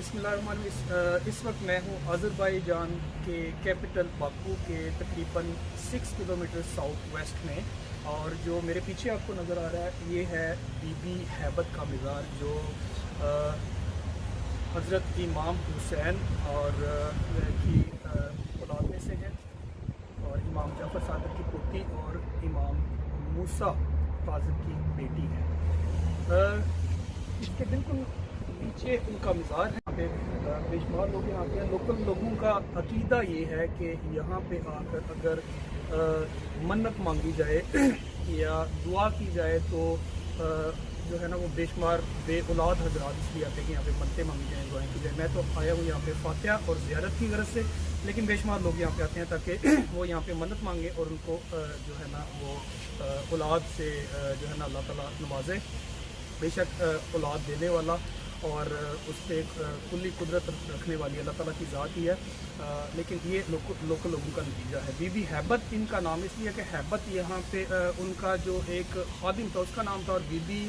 बिस्मिल्लाहिर्रहमानिर्रहीम। इस वक्त मैं हूँ अज़रबैजान के कैपिटल बाकू के तकरीबन 6 किलोमीटर साउथ वेस्ट में, और जो मेरे पीछे आपको नज़र आ रहा है ये है बीबी हैबत का मज़ार, जो हज़रत इमाम हुसैन और की औलाद में से है, और इमाम जाफ़र सादिक की पोती और इमाम मूसा काज़िम की बेटी है। इसके बिल्कुल पीछे उनका मज़ार है। यहाँ पे बेशुमार लोग यहाँ पे लोकल लोगों का अकीदा ये है कि यहाँ पे आकर अगर मन्नत मांगी जाए या दुआ की जाए तो जो है ना वो बेशुमार बे औलाद हजरात इसलिए आते हैं कि यहाँ पे मन्नतें मांगी जाएँ, दुआएं की जाए। मैं तो आया हूँ यहाँ पे फातिहा और ज़ियारत की गरज से, लेकिन बेशुमार लोग यहाँ पे आते हैं ताकि वो यहाँ पे मन्नत मांगे और उनको जो है ना वो औलाद से जो है ना अल्लाह ताला नवाजे। बेशक औलाद देने वाला और उस पर कुल्ली कुदरत रखने वाली अल्लाह ताला की ज़ात ही है, लेकिन ये लोकल लोगों का नतीजा है। बीबी हैबत इनका नाम इसलिए कि हैबत यहाँ पे उनका जो एक खादिम था उसका नाम था, और बीबी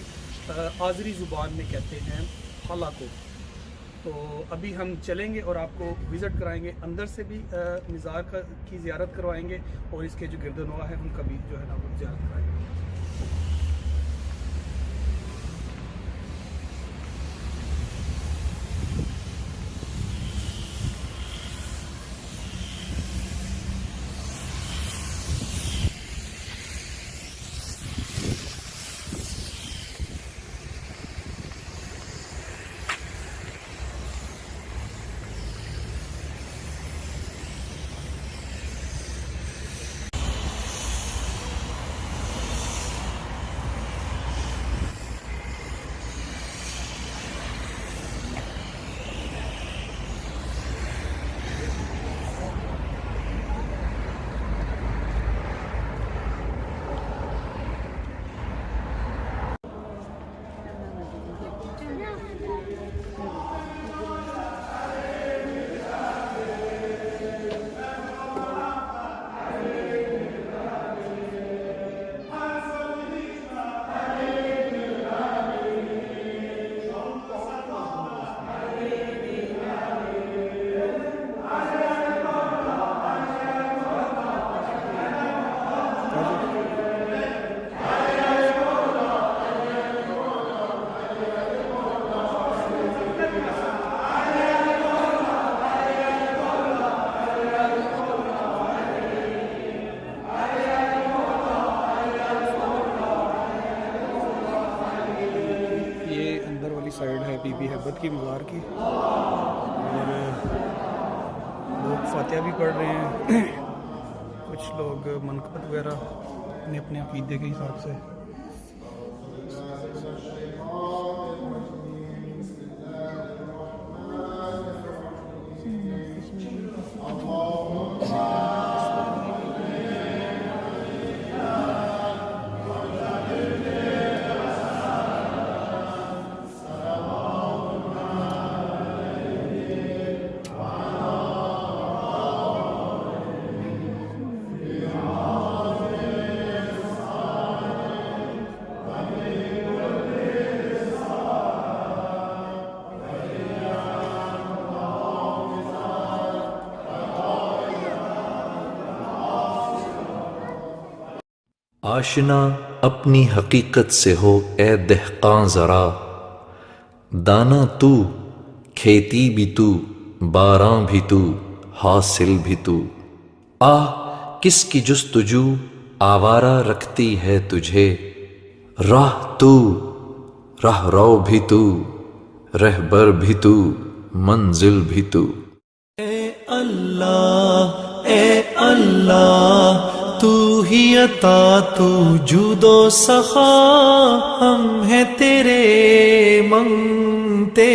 आज़री ज़ुबान में कहते हैं खाला को। तो अभी हम चलेंगे और आपको विज़िट कराएंगे, अंदर से भी मज़ार की ज़ियारत करवाएंगे और इसके जो गिरदनवा है उनका भी जो है ना वो ज़ियारत कराएंगे। साइड है बीबी हैबत की मज़ार की, और लोग फातिहा भी पढ़ रहे हैं, कुछ लोग मनक़बत वगैरह अपने अपने अक़ीदे के हिसाब से। आशना अपनी हकीकत से हो ए दहकां ज़रा, दाना तू, खेती भी तू, बारां भी तू, हासिल भी तू। किसकी जुस्तजू आवारा रखती है तुझे, राह तू, राह रो भी तू, रहबर भी तू, मंजिल भी तू। ए अल्लाह तू ही अता तू जुदो सखा, हम हैं तेरे मंगते,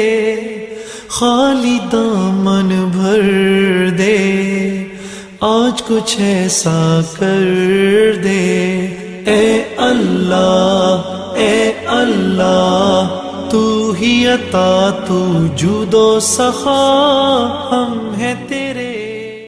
खाली दामन भर दे, आज कुछ ऐसा कर दे। ए अल्लाह तू ही अता तू जुदो सखा, हम हैं